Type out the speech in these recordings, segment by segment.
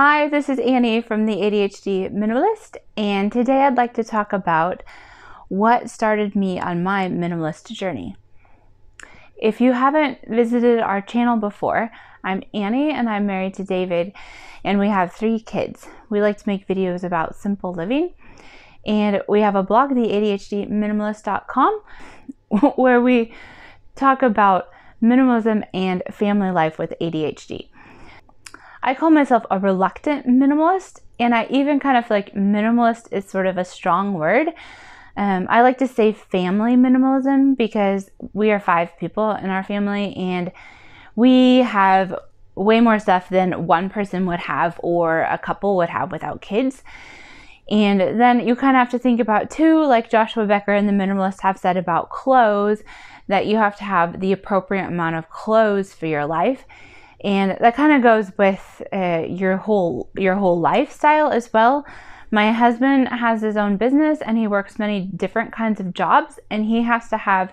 Hi, this is Annie from the ADHD Minimalist, and today I'd like to talk about what started me on my minimalist journey. If you haven't visited our channel before, I'm Annie and I'm married to David, and we have 3 kids. We like to make videos about simple living, and we have a blog, the ADHDminimalist.com, where we talk about minimalism and family life with ADHD. I call myself a reluctant minimalist, and I even kind of feel like minimalist is sort of a strong word. I like to say family minimalism because we are 5 people in our family, and we have way more stuff than one person would have or a couple would have without kids. And then you kind of have to think about too, like Joshua Becker and the Minimalists have said about clothes, that you have to have the appropriate amount of clothes for your life. And that kind of goes with your whole lifestyle as well. My husband has his own business and he works many different kinds of jobs, and he has to have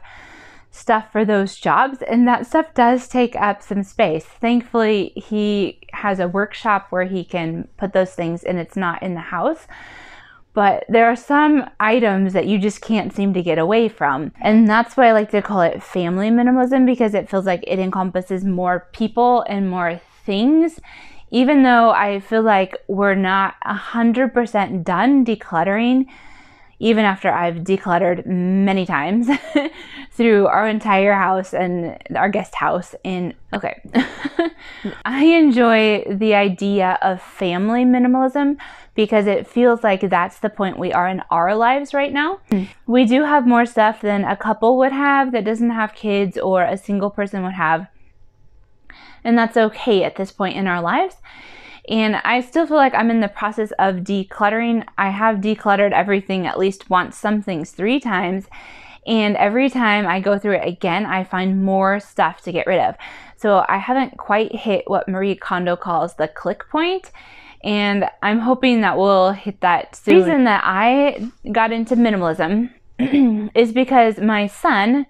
stuff for those jobs, and that stuff does take up some space. Thankfully, he has a workshop where he can put those things, and it's not in the house. But there are some items that you just can't seem to get away from. And that's why I like to call it family minimalism, because it feels like it encompasses more people and more things. Even though I feel like we're not 100% done decluttering, even after I've decluttered many times through our entire house and our guest house. And okay, I enjoy the idea of family minimalism because it feels like that's the point we are in our lives right now. We do have more stuff than a couple would have that doesn't have kids or a single person would have. And that's okay at this point in our lives. And I still feel like I'm in the process of decluttering. I have decluttered everything at least once, some things 3 times. And every time I go through it again, I find more stuff to get rid of. So I haven't quite hit what Marie Kondo calls the click point. And I'm hoping that we'll hit that soon. The reason that I got into minimalism is because my son,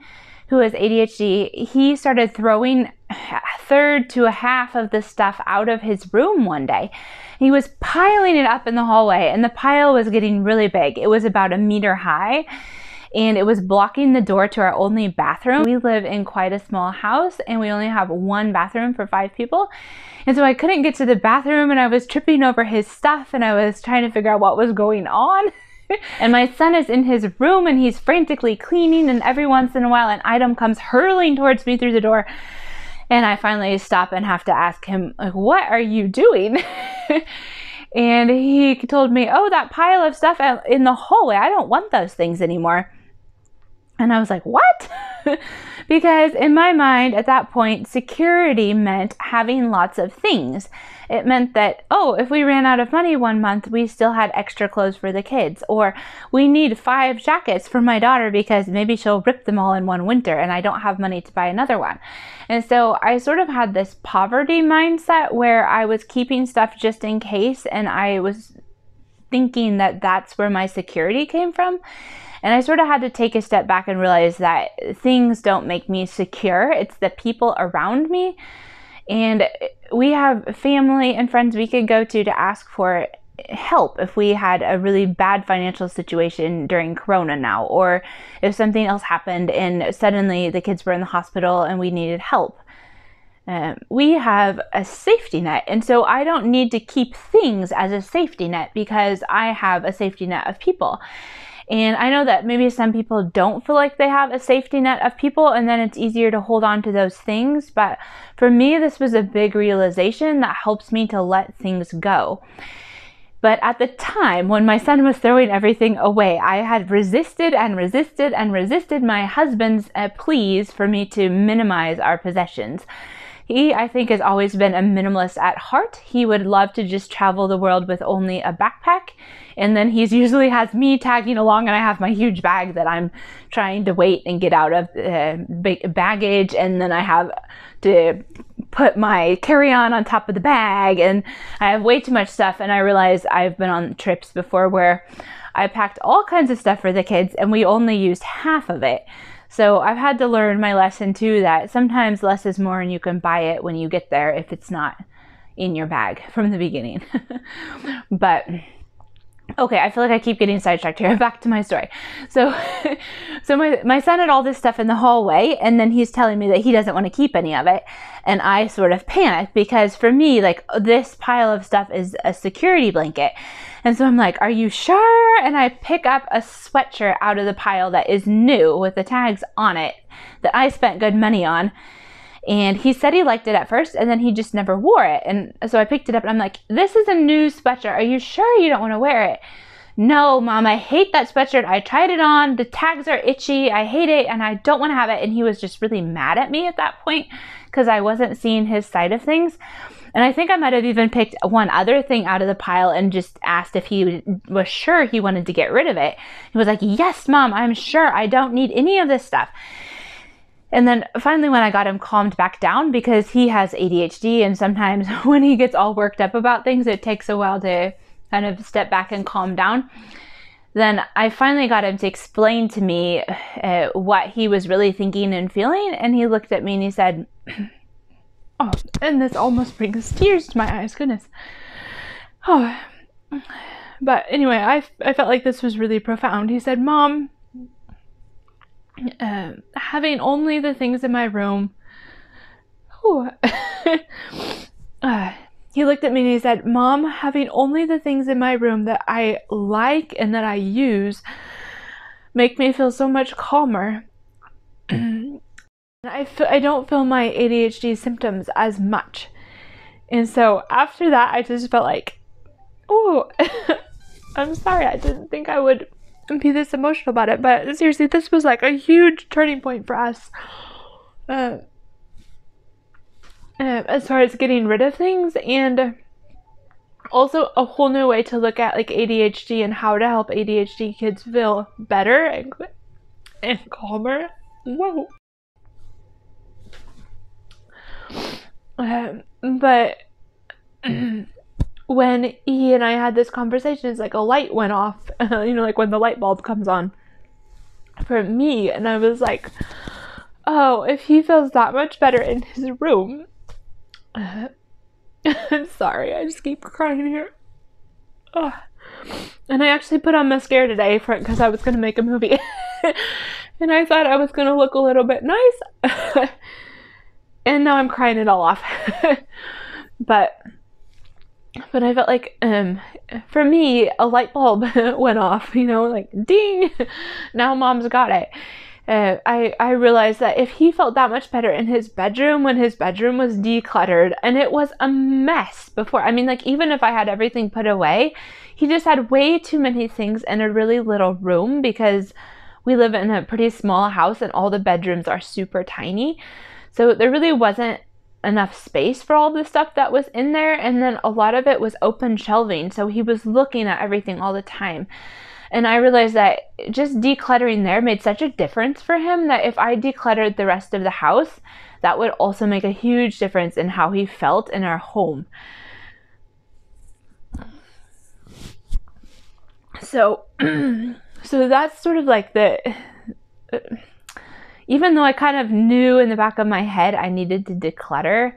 who has ADHD, he started throwing a third to a half of the stuff out of his room one day. He was piling it up in the hallway, and the pile was getting really big. It was about 1 meter high, and it was blocking the door to our only bathroom. We live in quite a small house, and we only have 1 bathroom for 5 people. And so I couldn't get to the bathroom, and I was tripping over his stuff, and I was trying to figure out what was going on. And my son is in his room and he's frantically cleaning, and every once in a while an item comes hurtling towards me through the door, and I finally stop and have to ask him, like, what are you doing? And he told me, oh, that pile of stuff in the hallway, I don't want those things anymore. And I was like, what? Because in my mind at that point, security meant having lots of things. It meant that, oh, if we ran out of money one month, we still had extra clothes for the kids. Or we need 5 jackets for my daughter because maybe she'll rip them all in one winter and I don't have money to buy another one. And so I sort of had this poverty mindset where I was keeping stuff just in case, and I was thinking that that's where my security came from. And I sort of had to take a step back and realize that things don't make me secure. It's the people around me. And we have family and friends we could go to ask for help if we had a really bad financial situation during Corona now, or if something else happened and suddenly the kids were in the hospital and we needed help. We have a safety net, and so I don't need to keep things as a safety net because I have a safety net of people. And I know that maybe some people don't feel like they have a safety net of people, and then it's easier to hold on to those things. But for me, this was a big realization that helps me to let things go. But at the time when my son was throwing everything away, I had resisted and resisted and resisted my husband's pleas for me to minimize our possessions. He, I think, has always been a minimalist at heart. He would love to just travel the world with only a backpack. And then he usually has me tagging along, and I have my huge bag that I'm trying to wait and get out of baggage. And then I have to put my carry-on on top of the bag, and I have way too much stuff. And I realize I've been on trips before where I packed all kinds of stuff for the kids and we only used half of it. So I've had to learn my lesson too, that sometimes less is more, and you can buy it when you get there if it's not in your bag from the beginning. But okay, I feel like I keep getting sidetracked here. Back to my story. So my son had all this stuff in the hallway, and then he's telling me that he doesn't want to keep any of it. And I sort of panicked because for me, like, this pile of stuff is a security blanket. And so I'm like, are you sure? And I pick up a sweatshirt out of the pile that is new with the tags on it that I spent good money on. And he said he liked it at first, and then he just never wore it. And so I picked it up, and I'm like, this is a new sweatshirt. Are you sure you don't want to wear it? No, Mom, I hate that sweatshirt. I tried it on. The tags are itchy. I hate it, and I don't want to have it. And he was just really mad at me at that point because I wasn't seeing his side of things. And I think I might have even picked one other thing out of the pile and just asked if he was sure he wanted to get rid of it. He was like, yes, Mom, I'm sure. I don't need any of this stuff. And then finally when I got him calmed back down, because he has ADHD, and sometimes when he gets all worked up about things, it takes a while to kind of step back and calm down. Then I finally got him to explain to me what he was really thinking and feeling. And he looked at me and he said, oh, and this almost brings tears to my eyes, goodness. Oh, but anyway, I felt like this was really profound. He said, Mom, having only the things in my room. He looked at me and he said, Mom, having only the things in my room that I like and that I use make me feel so much calmer. I don't feel my ADHD symptoms as much. And so after that, I just felt like, oh, I'm sorry. I didn't think I would be this emotional about it, but seriously, this was like a huge turning point for us as far as getting rid of things, and also a whole new way to look at like ADHD and how to help ADHD kids feel better and calmer. Whoa. But when he and I had this conversation, it's like a light went off, like when the light bulb comes on for me. And I was like, oh, if he feels that much better in his room. I'm sorry, I just keep crying here. Ugh. And I actually put on mascara today because I was going to make a movie. And I thought I was going to look a little bit nice. And now I'm crying it all off. But I felt like, for me, a light bulb went off, like ding, now Mom's got it. I realized that if he felt that much better in his bedroom when his bedroom was decluttered, and it was a mess before, I mean, like, even if I had everything put away, he just had way too many things in a really little room because we live in a pretty small house and all the bedrooms are super tiny. So there really wasn't enough space for all the stuff that was in there, and then a lot of it was open shelving, so he was looking at everything all the time. And I realized that just decluttering there made such a difference for him that if I decluttered the rest of the house, that would also make a huge difference in how he felt in our home. So that's sort of like even though I kind of knew in the back of my head I needed to declutter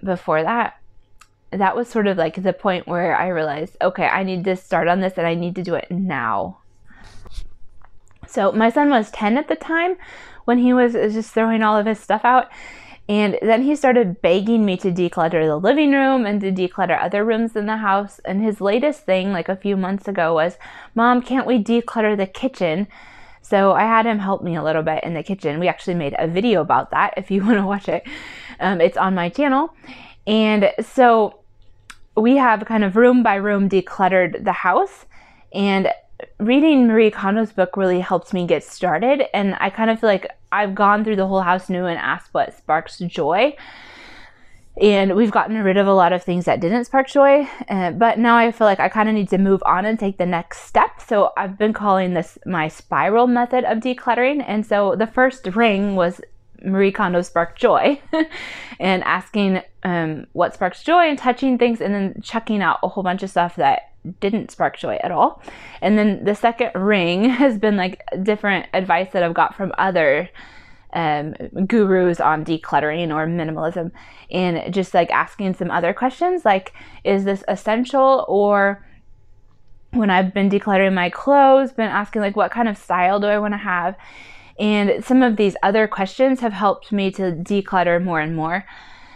before that, that was sort of like the point where I realized, okay, I need to start on this and I need to do it now. So my son was 10 at the time when he was just throwing all of his stuff out. And then he started begging me to declutter the living room and to declutter other rooms in the house. And his latest thing, like a few months ago, was, Mom, can't we declutter the kitchen? So I had him help me a little bit in the kitchen. We actually made a video about that if you want to watch it. It's on my channel. And so we have kind of room by room decluttered the house. And reading Marie Kondo's book really helped me get started. And I kind of feel like I've gone through the whole house new and asked what sparks joy. And we've gotten rid of a lot of things that didn't spark joy. But now I feel like I kind of need to move on and take the next step. So I've been calling this my spiral method of decluttering. And so the first ring was Marie Kondo sparked joy and asking what sparks joy and touching things and then chucking out a whole bunch of stuff that didn't spark joy at all. And then the second ring has been like different advice that I've got from other gurus on decluttering or minimalism, and just like asking some other questions like, is this essential? Or when I've been decluttering my clothes, been asking like, what kind of style do I want to have? And some of these other questions have helped me to declutter more and more,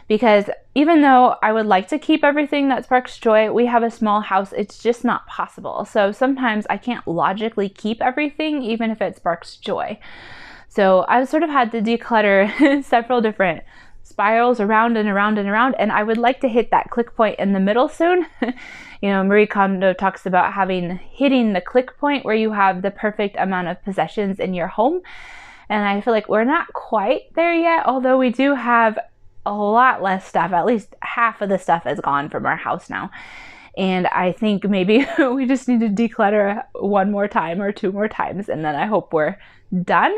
because even though I would like to keep everything that sparks joy, we have a small house, it's just not possible. So sometimes I can't logically keep everything, even if it sparks joy. So I've sort of had to declutter several different spirals around and around and around, and I would like to hit that click point in the middle soon. You know, Marie Kondo talks about hitting the click point where you have the perfect amount of possessions in your home. And I feel like we're not quite there yet, although we do have a lot less stuff. At least half of the stuff is gone from our house now. And I think maybe we just need to declutter one more time or two more times, and then I hope we're done.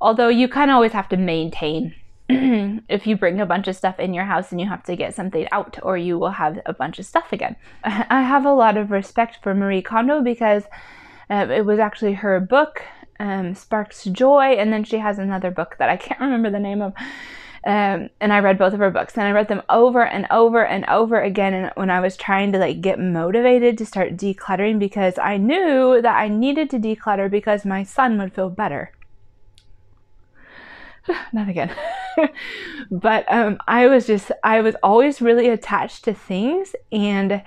Although you kind of always have to maintain. If you bring a bunch of stuff in your house and you have to get something out, or you will have a bunch of stuff again. I have a lot of respect for Marie Kondo because it was actually her book, Sparks Joy, and then she has another book that I can't remember the name of. And I read both of her books, and I read them over and over and over again. And when I was trying to like get motivated to start decluttering, because I knew that I needed to declutter because my son would feel better. Not again. But I was always really attached to things, and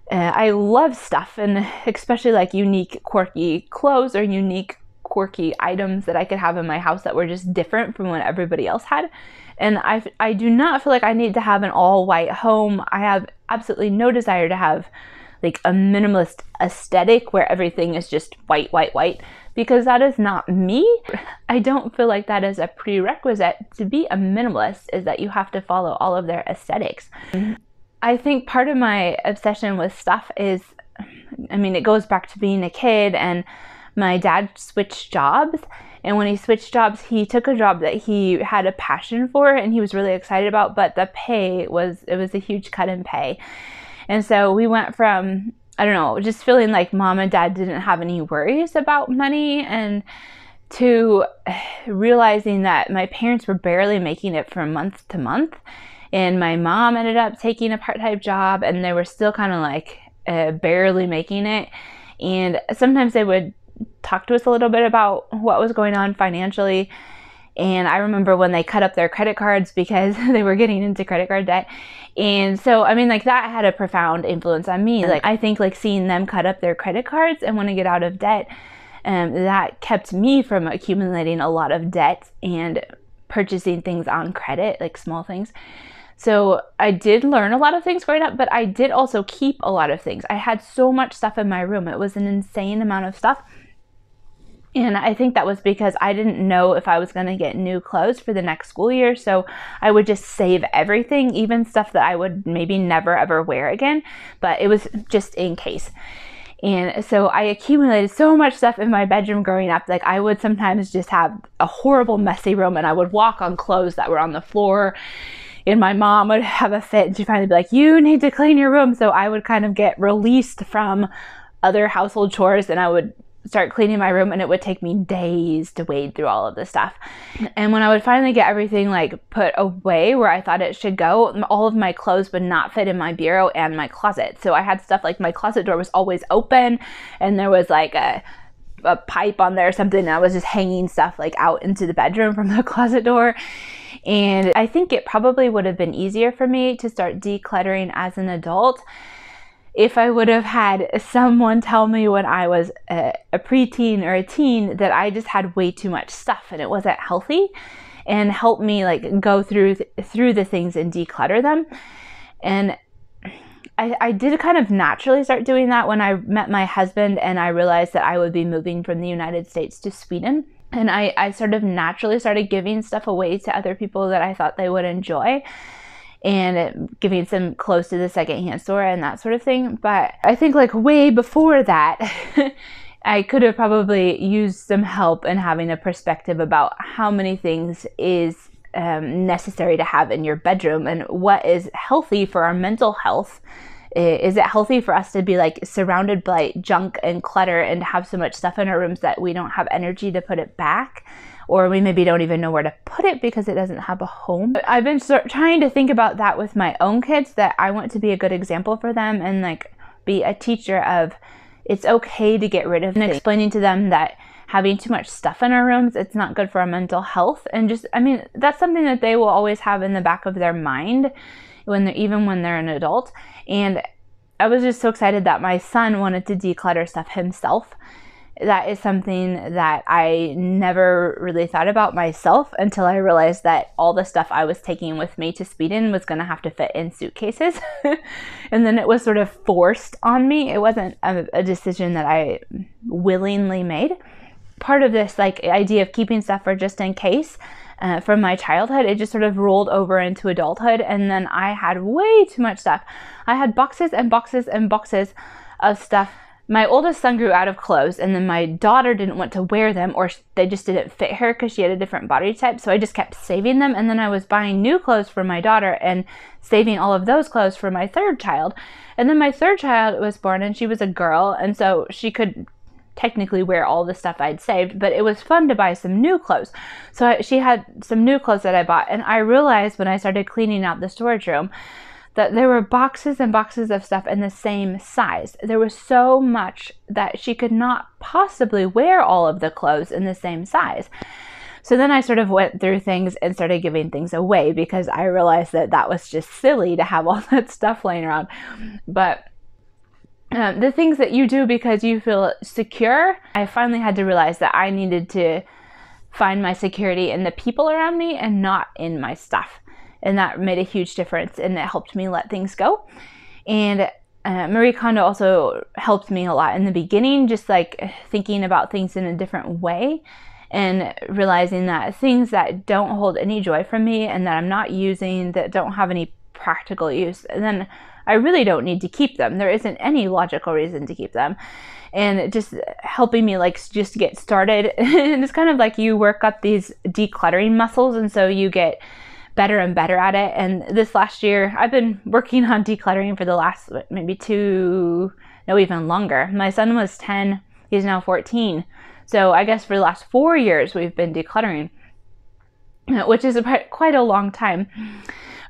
I love stuff, and especially like unique, quirky clothes or unique, quirky items that I could have in my house that were just different from what everybody else had. And I do not feel like I need to have an all white home. I have absolutely no desire to have like a minimalist aesthetic where everything is just white, white, white, because that is not me. I don't feel like that is a prerequisite to be a minimalist, is that you have to follow all of their aesthetics. I think part of my obsession with stuff is, I mean, it goes back to being a kid, and my dad switched jobs. And when he switched jobs, he took a job that he had a passion for and he was really excited about, but the pay was a huge cut in pay. And so we went from, I don't know, just feeling like mom and dad didn't have any worries about money, and to realizing that my parents were barely making it from month to month. And my mom ended up taking a part-time job, and they were still kind of like barely making it. And sometimes they would talk to us a little bit about what was going on financially. And I remember when they cut up their credit cards because they were getting into credit card debt. And so, I mean, like, that had a profound influence on me. Like, I think like seeing them cut up their credit cards and want to get out of debt, that kept me from accumulating a lot of debt and purchasing things on credit, like small things. So I did learn a lot of things growing up, but I did also keep a lot of things. I had so much stuff in my room. It was an insane amount of stuff. And I think that was because I didn't know if I was going to get new clothes for the next school year. So I would just save everything, even stuff that I would maybe never ever wear again. But it was just in case. And so I accumulated so much stuff in my bedroom growing up. Like, I would sometimes just have a horrible, messy room, and I would walk on clothes that were on the floor. And my mom would have a fit, and she'd finally be like, you need to clean your room. So I would kind of get released from other household chores, and I would start cleaning my room, and it would take me days to wade through all of this stuff. And when I would finally get everything like put away where I thought it should go, all of my clothes would not fit in my bureau and my closet. So I had stuff like my closet door was always open, and there was like a pipe on there or something, and I was just hanging stuff like out into the bedroom from the closet door. And I think it probably would have been easier for me to start decluttering as an adult if I would have had someone tell me when I was a preteen or a teen that I just had way too much stuff and it wasn't healthy, and help me like go through the things and declutter them. And I did kind of naturally start doing that when I met my husband, and I realized that I would be moving from the United States to Sweden. And I sort of naturally started giving stuff away to other people that I thought they would enjoy, and giving some clothes to the secondhand store and that sort of thing. But I think like way before that, I could have probably used some help in having a perspective about how many things is necessary to have in your bedroom, and what is healthy for our mental health. Is it healthy for us to be like surrounded by junk and clutter and have so much stuff in our rooms that we don't have energy to put it back? or we maybe don't even know where to put it because it doesn't have a home. I've been trying to think about that with my own kids, that I want to be a good example for them and like be a teacher of it's okay to get rid of things, and explaining to them that having too much stuff in our rooms, it's not good for our mental health. And just, I mean, that's something that they will always have in the back of their mind even when they're an adult. And I was just so excited that my son wanted to declutter stuff himself. That is something that I never really thought about myself until I realized that all the stuff I was taking with me to Sweden was going to have to fit in suitcases. And then it was sort of forced on me. It wasn't a decision that I willingly made. Part of this like idea of keeping stuff for just in case from my childhood, it just sort of rolled over into adulthood, and then I had way too much stuff. I had boxes and boxes and boxes of stuff. My oldest son grew out of clothes, and then my daughter didn't want to wear them, or they just didn't fit her because she had a different body type, so I just kept saving them. And then I was buying new clothes for my daughter and saving all of those clothes for my third child. And then my third child was born, and she was a girl, and so she could technically wear all the stuff I'd saved, but it was fun to buy some new clothes. So she had some new clothes that I bought, and I realized when I started cleaning out the storage room that there were boxes and boxes of stuff in the same size. There was so much that she could not possibly wear all of the clothes in the same size. So then I sort of went through things and started giving things away because I realized that that was just silly to have all that stuff laying around. But the things that you do because you feel secure, I finally had to realize that I needed to find my security in the people around me and not in my stuff. And that made a huge difference, and it helped me let things go. And Marie Kondo also helped me a lot in the beginning, just like thinking about things in a different way and realizing that things that don't hold any joy from me and that I'm not using, that don't have any practical use, and then I really don't need to keep them. There isn't any logical reason to keep them. And just helping me like just get started. And it's kind of like you work up these decluttering muscles, and so you get better and better at it. And this last year, I've been working on decluttering for the last maybe even longer. My son was 10, he's now 14. So I guess for the last 4 years, we've been decluttering, which is quite a long time.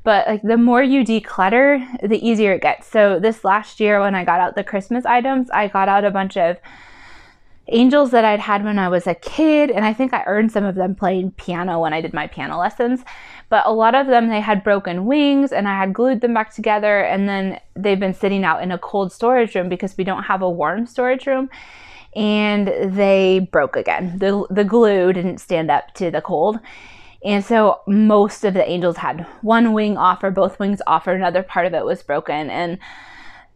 But like the more you declutter, the easier it gets. So this last year when I got out the Christmas items, I got out a bunch of angels that I'd had when I was a kid. And I think I earned some of them playing piano when I did my piano lessons. But a lot of them, they had broken wings, and I had glued them back together. And then they've been sitting out in a cold storage room because we don't have a warm storage room. And they broke again. The glue didn't stand up to the cold. And so most of the angels had one wing off or both wings off, or another part of it was broken. And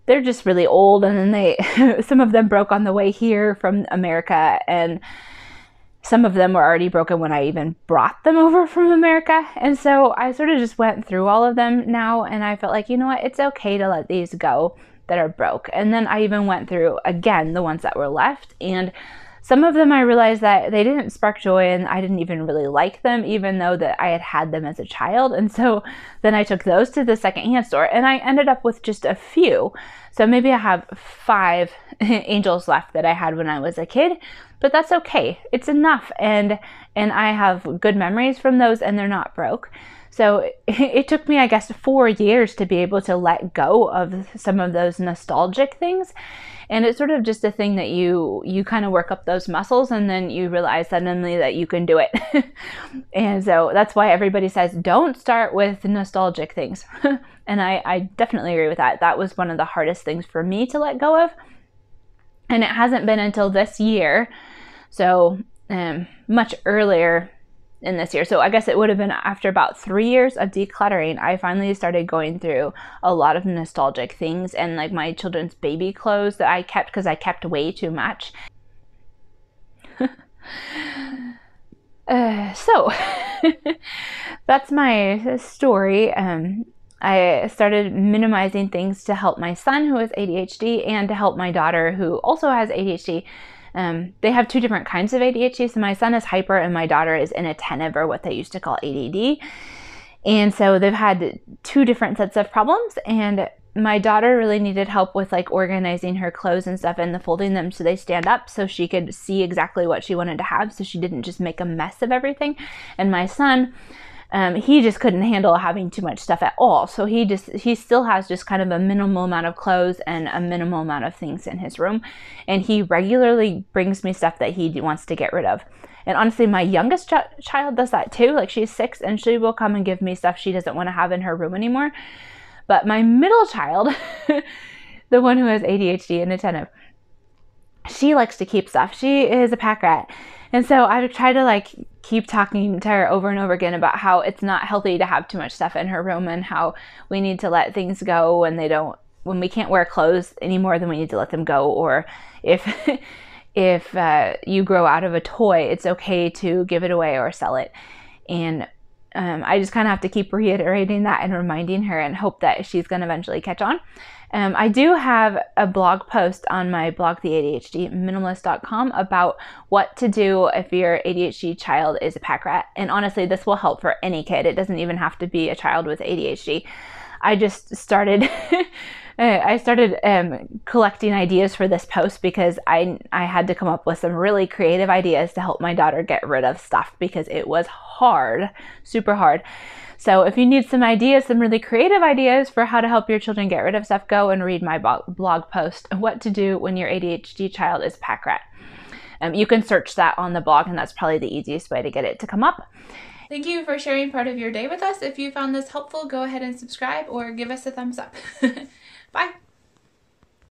they're just really old. And then some of them broke on the way here from America. And some of them were already broken when I even brought them over from America. And so I sort of just went through all of them now. And I felt like, you know what, it's okay to let these go that are broke. And then I even went through again the ones that were left. And some of them I realized that they didn't spark joy, and I didn't even really like them, even though that I had had them as a child. And so then I took those to the secondhand store, and I ended up with just a few. So maybe I have 5 angels left that I had when I was a kid, but that's okay. It's enough. And I have good memories from those, and they're not broke. So it took me, I guess, 4 years to be able to let go of some of those nostalgic things. And it's sort of just a thing that you kind of work up those muscles, and then you realize suddenly that you can do it. And so that's why everybody says, don't start with nostalgic things. And I definitely agree with that. That was one of the hardest things for me to let go of. And it hasn't been until this year, so much earlier in this year. So I guess it would have been after about 3 years of decluttering, I finally started going through a lot of nostalgic things, and like my children's baby clothes that I kept because I kept way too much. So that's my story. I started minimizing things to help my son who has ADHD and to help my daughter who also has ADHD. They have 2 different kinds of ADHD. So my son is hyper and my daughter is inattentive, or what they used to call ADD. And so they've had 2 different sets of problems. And my daughter really needed help with like organizing her clothes and stuff and the folding them so they stand up so she could see exactly what she wanted to have, so she didn't just make a mess of everything. And my son, he just couldn't handle having too much stuff at all. So he still has just kind of a minimal amount of clothes and a minimal amount of things in his room. And he regularly brings me stuff that he wants to get rid of. And honestly, my youngest child does that too. Like, she's 6 and she will come and give me stuff she doesn't want to have in her room anymore. But my middle child, the one who has ADHD and attentive, she likes to keep stuff. She is a pack rat. And so I try to like keep talking to her over and over again about how it's not healthy to have too much stuff in her room, and how we need to let things go when we can't wear clothes anymore, then we need to let them go. Or if you grow out of a toy, it's okay to give it away or sell it. And I just kind of have to keep reiterating that and reminding her, and hope that she's going to eventually catch on. I do have a blog post on my blog, theadhdminimalist.com, about what to do if your ADHD child is a pack rat. And honestly, this will help for any kid. It doesn't even have to be a child with ADHD. I just started collecting ideas for this post because I had to come up with some really creative ideas to help my daughter get rid of stuff, because it was hard, super hard. So if you need some ideas, some really creative ideas for how to help your children get rid of stuff, go and read my blog post, What to Do When Your ADHD Child is a Pack Rat. You can search that on the blog, and that's probably the easiest way to get it to come up. Thank you for sharing part of your day with us. If you found this helpful, go ahead and subscribe or give us a thumbs up. Bye.